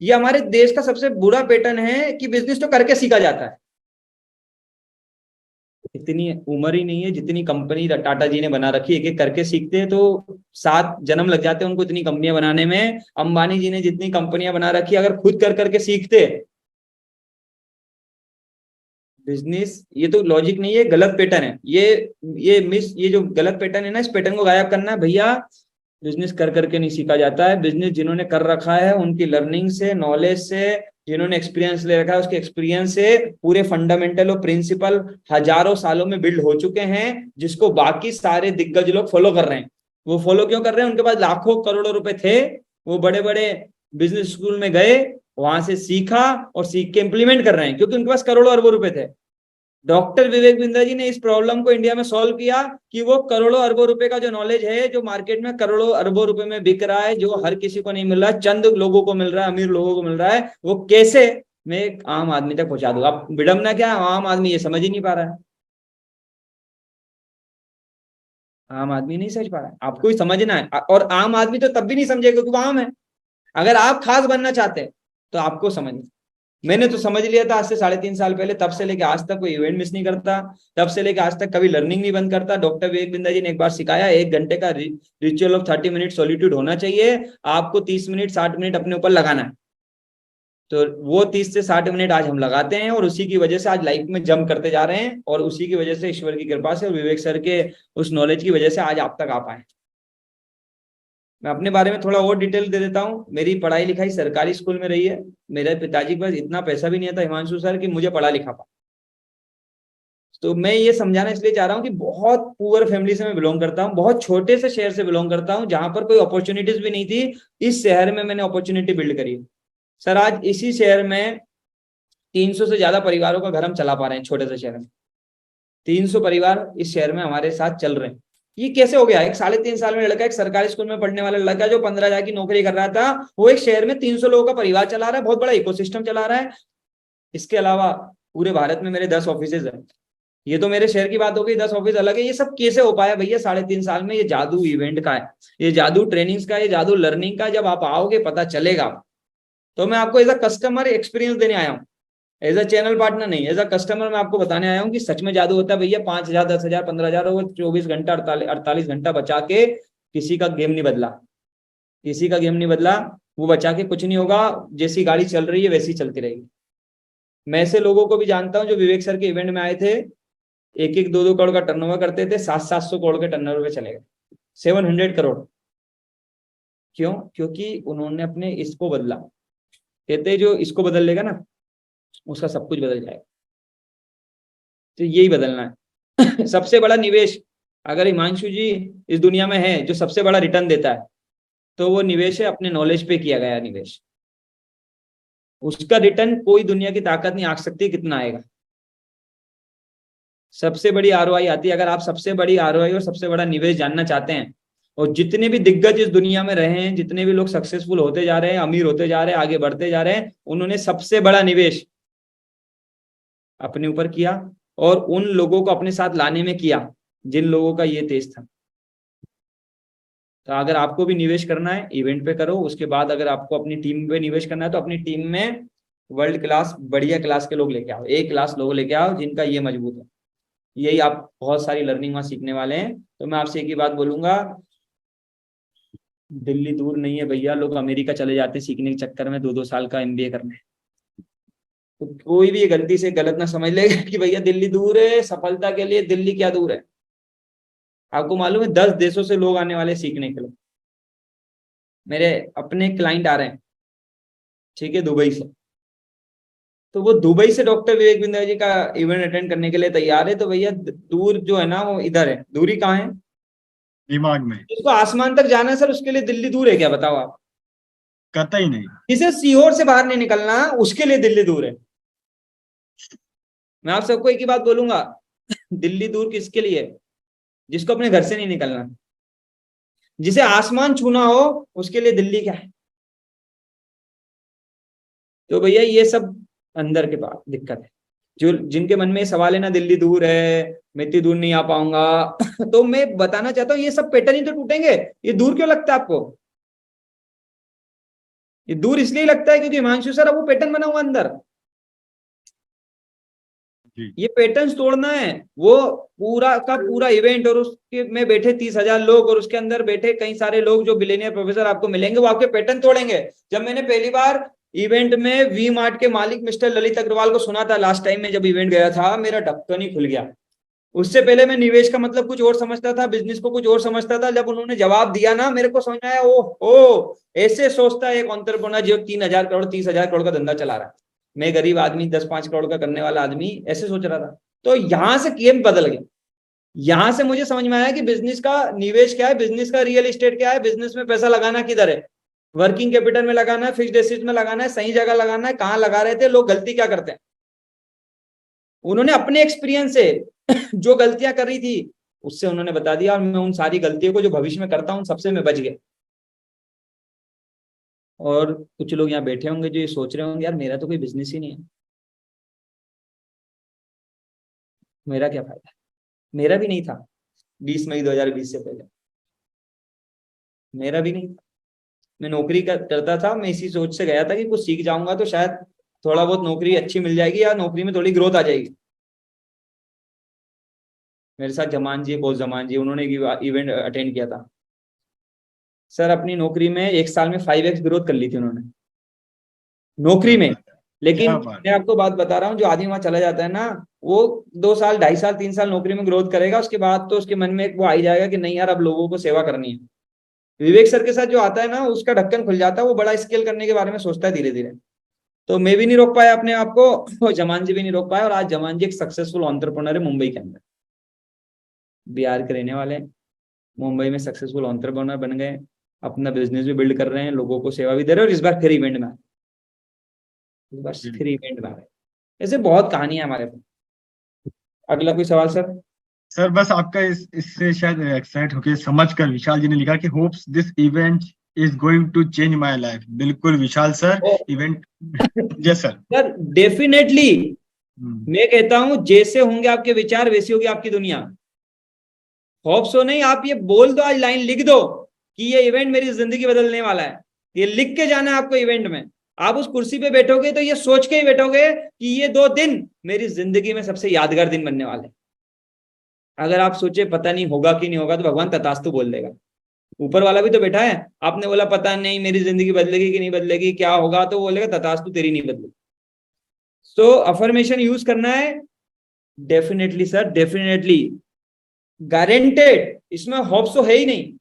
ये हमारे देश का सबसे बुरा पैटर्न है कि बिजनेस तो करके सीखा जाता है। इतनी उम्र ही नहीं है जितनी कंपनी टाटा जी ने बना रखी है, एक एक करके सीखते हैं तो 7 जन्म लग जाते हैं उनको इतनी कंपनियां बनाने में। अंबानी जी ने जितनी कंपनियां बना रखी है, अगर खुद कर करके सीखते बिजनेस, ये तो लॉजिक नहीं है, गलत पैटर्न है ये जो गलत पैटर्न है ना, इस पैटर्न को गायब करना है भैया। बिजनेस कर करके नहीं सीखा जाता है, बिजनेस जिन्होंने कर रखा है उनकी लर्निंग से, नॉलेज से, जिन्होंने एक्सपीरियंस ले रखा है उसके एक्सपीरियंस से, पूरे फंडामेंटल और प्रिंसिपल हजारों सालों में बिल्ड हो चुके हैं, जिसको बाकी सारे दिग्गज लोग फॉलो कर रहे हैं। वो फॉलो क्यों कर रहे हैं? उनके पास लाखों करोड़ों रुपए थे, वो बड़े बड़े बिजनेस स्कूल में गए, वहां से सीखा और सीख के इंप्लीमेंट कर रहे हैं क्योंकि उनके पास करोड़ों अरबों रुपए थे। डॉक्टर विवेक बिंद्रा जी ने इस प्रॉब्लम को इंडिया में सॉल्व किया कि वो करोड़ों अरबों रुपए का जो नॉलेज है, जो मार्केट में करोड़ों अरबों रुपए में बिक रहा है, जो हर किसी को नहीं मिल रहा है, चंद लोगों को मिल रहा है, अमीर लोगों को मिल रहा है, वो कैसे मैं एक आम आदमी तक पहुंचा दूंगा। अब विडंबना क्या है, आम आदमी ये समझ ही नहीं पा रहा है। आम आदमी नहीं समझ पा रहा है, आपको ही समझना है। और आम आदमी तो तब भी नहीं समझेगा क्योंकि वो आम है। अगर आप खास बनना चाहते हैं तो आपको समझना। मैंने तो समझ लिया था आज से 3.5 साल पहले, तब से लेके आज तक कोई इवेंट मिस नहीं करता, तब से लेके आज तक कभी लर्निंग नहीं बंद करता। डॉक्टर विवेक बिंद्रा जी ने एक बार सिखाया, 1 घंटे का रिचुअल ऑफ 30 मिनट सॉलिट्यूड होना चाहिए। आपको 30 मिनट 60 मिनट अपने ऊपर लगाना है। तो वो 30 से 60 मिनट आज हम लगाते हैं और उसी की वजह से आज लाइफ में जंप करते जा रहे हैं, और उसी की वजह से ईश्वर की कृपा से और विवेक सर के उस नॉलेज की वजह से आज आप तक आ पाए। मैं अपने बारे में थोड़ा और डिटेल दे देता हूँ। मेरी पढ़ाई लिखाई सरकारी स्कूल में रही है। मेरे पिताजी के पास इतना पैसा भी नहीं था हिमांशु सर कि मुझे पढ़ा लिखा पाए। तो मैं ये समझाना इसलिए चाह रहा हूँ कि बहुत पुअर फैमिली से मैं बिलोंग करता हूँ, बहुत छोटे से शहर से बिलोंग करता हूँ जहां पर कोई अपॉर्चुनिटीज भी नहीं थी। इस शहर में मैंने अपॉर्चुनिटी बिल्ड करी। सर आज इसी शहर में 300 से ज्यादा परिवारों का घर हम चला पा रहे हैं। छोटे से शहर में 300 परिवार इस शहर में हमारे साथ चल रहे हैं। ये कैसे हो गया? एक 3.5 साल में लड़का, एक सरकारी स्कूल में पढ़ने वाला लड़का जो 15,000 की नौकरी कर रहा था, वो एक शहर में 300 लोगों का परिवार चला रहा है, बहुत बड़ा इकोसिस्टम चला रहा है। इसके अलावा पूरे भारत में मेरे 10 ऑफिसेज हैं। ये तो मेरे शहर की बात हो गई, 10 ऑफिस अलग है। ये सब कैसे हो पाया भैया 3.5 साल में? ये जादू इवेंट का है, ये जादू ट्रेनिंग्स का, ये जादू लर्निंग का। जब आप आओगे पता चलेगा। तो मैं आपको एज अ कस्टमर एक्सपीरियंस देने आया हूँ, एज अ चैनल पार्टनर नहीं, एज अ कस्टमर मैं आपको बताने आया हूँ कि सच में जादू होता है भैया। 5,000 10,000 15,000 वो 24 घंटा 48 घंटा बचा के किसी का गेम नहीं बदला, किसी का गेम नहीं बदला। वो बचा के कुछ नहीं होगा। जैसी गाड़ी चल रही है वैसी चलती रहेगी। मैं ऐसे लोगों को भी जानता हूँ जो विवेक सर के इवेंट में आए थे, 1-1 2-2 करोड़ का टर्नओवर करते थे, 700-700 करोड़ के टर्नओवर पे चले गए, 700 करोड़। क्यों? क्योंकि उन्होंने अपने इसको बदला। कहते जो इसको बदल लेगा ना, उसका सब कुछ बदल जाएगा। तो यही बदलना है। सबसे बड़ा निवेश अगर हिमांशु जी इस दुनिया में है जो सबसे बड़ा रिटर्न देता है, तो वो निवेश है अपने नॉलेज पे किया गया निवेश। उसका रिटर्न कोई दुनिया की ताकत नहीं आंक सकती कितना आएगा। सबसे बड़ी आरओआई आती है। अगर आप सबसे बड़ी आरओआई और सबसे बड़ा निवेश जानना चाहते हैं, और जितने भी दिग्गज इस दुनिया में रहे हैं, जितने भी लोग सक्सेसफुल होते जा रहे हैं, अमीर होते जा रहे हैं, आगे बढ़ते जा रहे हैं, उन्होंने सबसे बड़ा निवेश अपने ऊपर किया और उन लोगों को अपने साथ लाने में किया जिन लोगों का ये तेज था। तो अगर आपको भी निवेश करना है इवेंट पे करो। उसके बाद अगर आपको अपनी टीम पे निवेश करना है तो अपनी टीम में वर्ल्ड क्लास बढ़िया क्लास के लोग लेके आओ, एक क्लास लोग लेके आओ जिनका ये मजबूत है। यही आप बहुत सारी लर्निंग वहां सीखने वाले हैं। तो मैं आपसे एक ही बात बोलूंगा, दिल्ली दूर नहीं है भैया। लोग अमेरिका चले जाते हैं सीखने के चक्कर में 2-2 साल का एमबीए करने। तो कोई भी ये गलती से गलत ना समझ लेगा कि भैया दिल्ली दूर है। सफलता के लिए दिल्ली क्या दूर है। आपको मालूम है 10 देशों से लोग आने वाले सीखने के लिए। मेरे अपने क्लाइंट आ रहे हैं, ठीक है, दुबई से। तो वो दुबई से डॉक्टर विवेक बिंद्रा जी का इवेंट अटेंड करने के लिए तैयार है। तो भैया दूर जो है ना वो इधर है। दूरी कहाँ है? दिमाग में। जिसको आसमान तक जाना है सर, उसके लिए दिल्ली दूर है क्या? बताओ आप। कतई नहीं। जिसे सीहोर से बाहर नहीं निकलना उसके लिए दिल्ली दूर है। मैं आप सबको एक ही बात बोलूंगा, दिल्ली दूर किसके लिए? जिसको अपने घर से नहीं निकलना। जिसे आसमान छूना हो उसके लिए दिल्ली क्या है? तो भैया ये सब अंदर के पास दिक्कत है। जो जिनके मन में ये सवाल है ना दिल्ली दूर है, मैं इतनी दूर नहीं आ पाऊंगा, तो मैं बताना चाहता हूँ ये सब पैटर्न ही तो टूटेंगे। ये दूर क्यों लगता है आपको? ये दूर इसलिए लगता है क्योंकि हिमांशु सर अब वो पैटर्न बना हुआ अंदर। ये पैटर्न्स तोड़ना है। वो पूरा का पूरा इवेंट और उसके में बैठे 30,000 लोग और उसके अंदर बैठे कई सारे लोग जो बिलियनियर प्रोफेसर आपको मिलेंगे, वो आपके पैटर्न तोड़ेंगे। जब मैंने पहली बार इवेंट में वी मार्ट के मालिक मिस्टर ललित अग्रवाल को सुना था लास्ट टाइम में जब इवेंट गया था, मेरा ढक्कन ही खुल गया। उससे पहले मैं निवेश का मतलब कुछ और समझता था, बिजनेस को कुछ और समझता था। जब उन्होंने जवाब दिया ना, मेरे को समझ में आया, ओ ऐसे सोचता है एक एंटरप्रेन्योर जो 3,000 करोड़ 30,000 करोड़ का धंधा चला रहा है। मैं गरीब आदमी 10-5 करोड़ का करने वाला आदमी ऐसे सोच रहा था। तो यहां से गेम बदल गया। यहां से मुझे समझ में आया कि बिजनेस का निवेश क्या है, बिजनेस का रियल एस्टेट क्या है, बिजनेस में पैसा लगाना किधर है, वर्किंग कैपिटल में लगाना है, फिक्स्ड एसेट में लगाना है, सही जगह लगाना है, कहां लगा रहे थे, लोग गलती क्या करते हैं। उन्होंने अपने एक्सपीरियंस से जो गलतियां कर रही थी उससे उन्होंने बता दिया, और मैं उन सारी गलतियों को जो भविष्य में करता हूं सबसे मैं बच गया। और कुछ लोग यहाँ बैठे होंगे जो ये सोच रहे होंगे यार मेरा तो कोई बिजनेस ही नहीं है, मेरा क्या फायदा। मेरा भी नहीं था 20 मई 2020 से पहले, मेरा भी नहीं था। मैं नौकरी करता था। मैं इसी सोच से गया था कि कुछ सीख जाऊंगा तो शायद थोड़ा बहुत नौकरी अच्छी मिल जाएगी या नौकरी में थोड़ी ग्रोथ आ जाएगी। मेरे साथ जमान जी, बोस जमान जी, उन्होंने इवेंट अटेंड किया था सर। अपनी नौकरी में 1 साल में 5x ग्रोथ कर ली थी उन्होंने नौकरी में। लेकिन मैं आपको बात बता रहा हूँ, जो आदमी वहां चला जाता है ना, वो 2 साल 2.5 साल 3 साल नौकरी में ग्रोथ करेगा, उसके बाद तो उसके मन में एक वो आ ही जाएगा कि नहीं यार अब लोगों को सेवा करनी है। विवेक सर के साथ जो आता है ना, उसका ढक्कन खुल जाता है, वो बड़ा स्केल करने के बारे में सोचता है धीरे धीरे। तो मैं भी नहीं रोक पाया अपने आप को, जमान जी भी नहीं रोक पाया, और आज जमान जी एक सक्सेसफुल एंटरप्रेन्योर है मुंबई के अंदर। बिहार के रहने वाले, मुंबई में सक्सेसफुल एंटरप्रेन्योर बन गए, अपना बिजनेस भी बिल्ड कर रहे हैं, लोगों को सेवा भी दे रहे हैं, और इस बार फिर इवेंट में ऐसे बहुत कहानियां हमारे पास। अगला कोई सवाल सर? सर बस आपका इससे शायद एक्साइट होके समझ कर विशाल जी ने लिखा कि hopes this event is going to change my life. बिल्कुल Vishal sir, event yes sir. Sir definitely मैं कहता हूं जैसे होंगे आपके विचार वैसी होगी आपकी दुनिया। होप्स हो नहीं, आप ये बोल दो, आज लाइन लिख दो कि ये इवेंट मेरी जिंदगी बदलने वाला है। ये लिख के जाना है आपको इवेंट में। आप उस कुर्सी पे बैठोगे तो ये सोच के ही बैठोगे कि ये 2 दिन मेरी जिंदगी में सबसे यादगार दिन बनने वाले। अगर आप सोचे पता नहीं होगा कि नहीं होगा, तो भगवान तथास्तु बोल देगा। ऊपर वाला भी तो बैठा है। आपने बोला पता नहीं मेरी जिंदगी बदलेगी कि नहीं बदलेगी, क्या होगा, तो बोलेगा तथास्तु तेरी नहीं बदलेगी। सो अफर्मेशन यूज करना है। डेफिनेटली सर, डेफिनेटली, गारंटेड, इसमें होप्स तो है ही नहीं।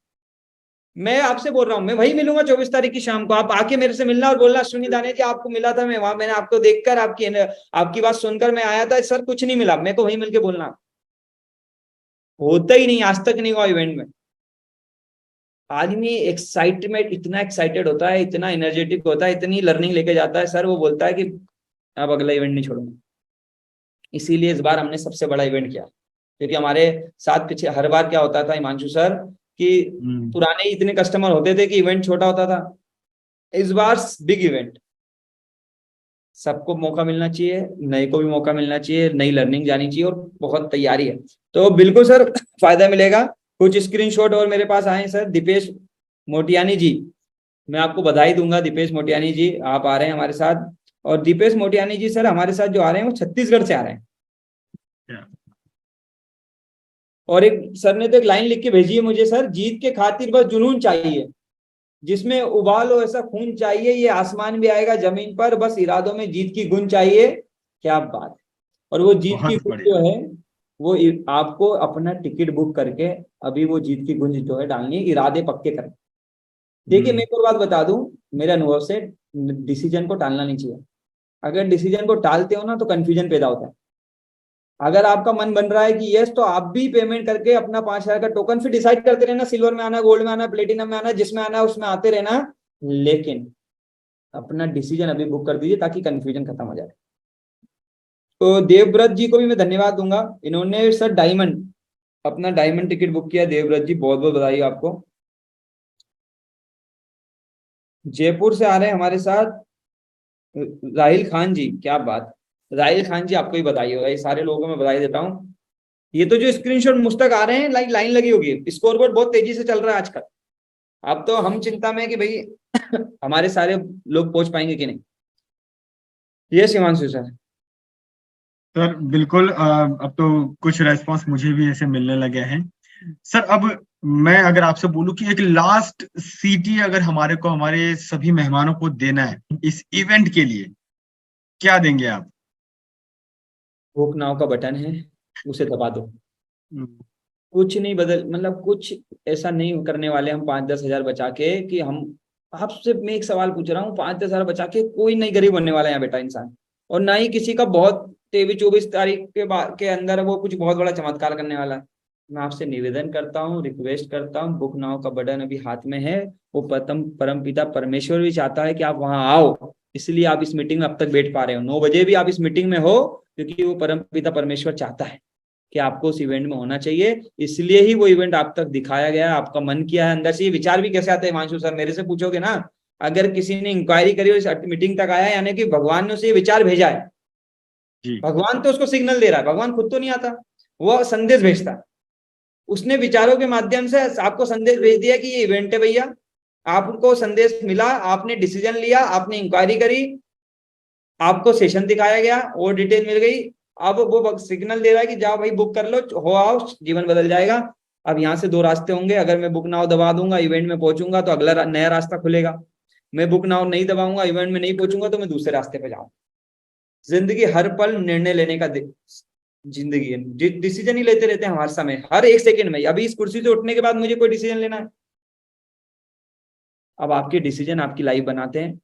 मैं आपसे बोल रहा हूँ, मैं वही मिलूंगा 24 तारीख की शाम को। आप आके मेरे से मिलना और बोलना अश्विनी दाने जी आपको मिला था मैं वहां, मैंने आपको देखकर आपकी बात सुनकर मैं आया था सर, कुछ नहीं मिला, मेरे को वही मिलके बोलना। होता ही नहीं, आज तक नहीं हुआ इवेंट में। आदमी एक्साइटमेंट, इतना एक्साइटेड होता है, इतना एनर्जेटिक होता है, इतनी लर्निंग लेके जाता है सर, वो बोलता है कि अब अगला इवेंट नहीं छोड़ूंगा। इसीलिए इस बार हमने सबसे बड़ा इवेंट किया, क्योंकि हमारे साथ पीछे हर बार क्या होता था हिमांशु सर कि पुराने इतने कस्टमर होते थे कि इवेंट छोटा होता था। इस बार बिग इवेंट, सबको मौका मिलना चाहिए, नए को भी मौका मिलना चाहिए, नई लर्निंग जानी चाहिए, और बहुत तैयारी है। तो बिल्कुल सर फायदा मिलेगा। कुछ स्क्रीनशॉट और मेरे पास आए सर। दीपेश मोटियानी जी, मैं आपको बधाई दूंगा। दीपेश मोटियानी जी आप आ रहे हैं हमारे साथ, और दीपेश मोटियानी जी सर हमारे साथ जो आ रहे हैं वो छत्तीसगढ़ से आ रहे हैं। और एक सर ने तो एक लाइन लिख के भेजी है मुझे, सर जीत के खातिर बस जुनून चाहिए, जिसमें उबालो ऐसा खून चाहिए, ये आसमान भी आएगा जमीन पर, बस इरादों में जीत की गुंज चाहिए। क्या बात है। और वो जीत की गुंज जो है वो आपको अपना टिकट बुक करके अभी वो जीत की गुंज जो है डालनी है, इरादे पक्के करने। देखिए मैं एक और बात बता दूं मेरे अनुभव से, डिसीजन को टालना नहीं चाहिए। अगर डिसीजन को टालते हो ना तो कंफ्यूजन पैदा होता है। अगर आपका मन बन रहा है कि यस, तो आप भी पेमेंट करके अपना 5,000 का टोकन फिर डिसाइड करते रहना, सिल्वर में आना, गोल्ड में आना, प्लेटिनम में आना, जिसमें आना उसमें आते रहना, लेकिन अपना डिसीजन अभी बुक कर दीजिए ताकि कंफ्यूजन खत्म हो जाए। तो देवव्रत जी को भी मैं धन्यवाद दूंगा, इन्होंने सर डायमंड, अपना डायमंड टिकट बुक किया। देवव्रत जी बहुत बहुत बधाई आपको। जयपुर से आ रहे हैं हमारे साथ राहिल खान जी, क्या बात। राहिल खान जी आपको ही बधाई होगा, ये सारे लोगों में बधाई देता हूँ। ये तो जो स्क्रीनशॉट मुझ तक आ रहे हैं लाइक लाइन लगी होगी, स्कोरबोर्ड बहुत तेजी से चल रहा है आजकल। अब तो हम चिंता में कि भाई हमारे सारे लोग पहुंच पाएंगे कि नहीं। ये हिमांशु सर। सर बिल्कुल, अब तो कुछ रेस्पॉन्स मुझे भी ऐसे मिलने लगे हैं सर। अब मैं अगर आपसे बोलूं कि एक लास्ट सीटी अगर हमारे को हमारे सभी मेहमानों को देना है इस इवेंट के लिए, क्या देंगे आप? बुक नाउ का बटन है, उसे दबा दो। कुछ नहीं बदल, मतलब कुछ ऐसा नहीं करने वाले हम 5-10 हजार बचा के कि हम, आपसे मैं एक सवाल पूछ रहा हूँ, 5-10 हजार बचा के कोई नहीं गरीब होने वाला है यहाँ बेटा इंसान, और ना ही किसी का बहुत 23-24 तारीख के अंदर वो कुछ बहुत बड़ा चमत्कार करने वाला है। मैं आपसे निवेदन करता हूँ, रिक्वेस्ट करता हूँ, बुक नाउ का बटन अभी हाथ में है। वो परम पिता परमेश्वर भी चाहता है कि आप वहां आओ, इसलिए आप इस मीटिंग में अब तक बैठ पा रहे हो। 9 बजे भी आप इस मीटिंग में हो, क्योंकि वो परम पिता परमेश्वर चाहता है कि आपको उस इवेंट में होना चाहिए, इसलिए ही वो इवेंट आप तक दिखाया गया है। आपका मन किया है, अंदर से ये विचार भी कैसे आते हैं हिमांशु सर, मेरे से पूछोगे ना, अगर किसी ने इंक्वायरी करी और इस मीटिंग तक आया, यानी कि भगवान ने उसे ये विचार भेजा है। भगवान तो उसको सिग्नल दे रहा है, भगवान खुद तो नहीं आता, वो संदेश भेजता है। उसने विचारों के माध्यम से आपको संदेश भेज दिया कि ये इवेंट है भैया, आपको संदेश मिला, आपने डिसीजन लिया, आपने इंक्वायरी करी, आपको सेशन दिखाया गया और डिटेल मिल गई। अब वो सिग्नल दे रहा है कि जाओ भाई बुक कर लो, हो आओ, जीवन बदल जाएगा। अब यहाँ से 2 रास्ते होंगे, अगर मैं बुक नाउ दबा दूंगा इवेंट में पहुंचूंगा तो अगला नया रास्ता खुलेगा, मैं बुक नाउ नहीं दबाऊंगा इवेंट में नहीं पहुंचूंगा तो मैं दूसरे रास्ते पे जाऊंगा। जिंदगी हर पल निर्णय लेने का जिंदगी है, डिसीजन ही लेते रहते हैं हर समय, हर एक सेकंड में। अभी इस कुर्सी से उठने के बाद मुझे कोई डिसीजन लेना है, अब आपके डिसीजन आपकी लाइफ बनाते हैं।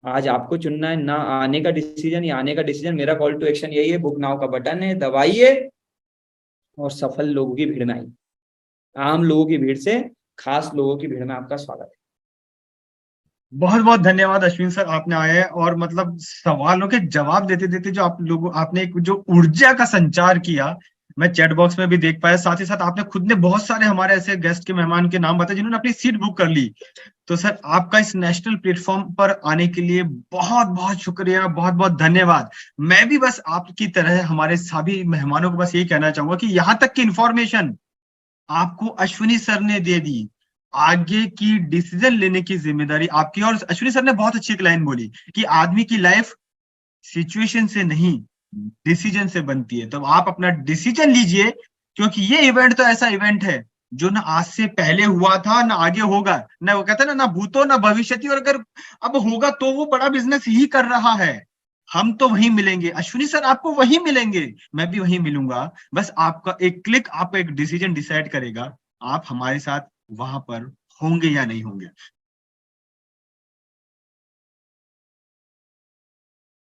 आज आपको चुनना है ना आने का डिसीजन या आने का डिसीजन। मेरा कॉल टू एक्शन यही है, बुक नाउ का बटन है, दबाइए और सफल लोगों की भीड़ में आइए। आम लोगों की भीड़ से खास लोगों की भीड़ में आपका स्वागत है। बहुत बहुत धन्यवाद अश्विन सर, आपने आए और मतलब सवालों के जवाब देते देते जो आप लोगों आपने एक जो ऊर्जा का संचार किया, मैं चैट बॉक्स में भी देख पाया। साथ ही साथ आपने खुद ने बहुत सारे हमारे ऐसे गेस्ट के मेहमान के नाम बताए जिन्होंने अपनी सीट बुक कर ली। तो सर आपका इस नेशनल प्लेटफॉर्म पर आने के लिए बहुत बहुत शुक्रिया, बहुत बहुत धन्यवाद। मैं भी बस आपकी तरह हमारे सभी मेहमानों को बस यही कहना चाहूंगा कि यहाँ तक की इंफॉर्मेशन आपको अश्विनी सर ने दे दी, आगे की डिसीजन लेने की जिम्मेदारी आपकी। और अश्विनी सर ने बहुत अच्छी एक लाइन बोली कि आदमी की लाइफ सिचुएशन से नहीं डिसीजन से बनती है। तो आप अपना डिसीजन लीजिए, क्योंकि ये इवेंट तो ऐसा इवेंट है जो ना आज से पहले हुआ था ना आगे होगा, ना वो कहते हैं ना भूतो ना भविष्यति, और अगर अब होगा तो वो बड़ा बिजनेस ही कर रहा है। हम तो वहीं मिलेंगे, अश्विनी सर आपको वहीं मिलेंगे, मैं भी वहीं मिलूंगा। बस आपका एक क्लिक, आपका एक डिसीजन डिसाइड करेगा, आप हमारे साथ वहां पर होंगे या नहीं होंगे।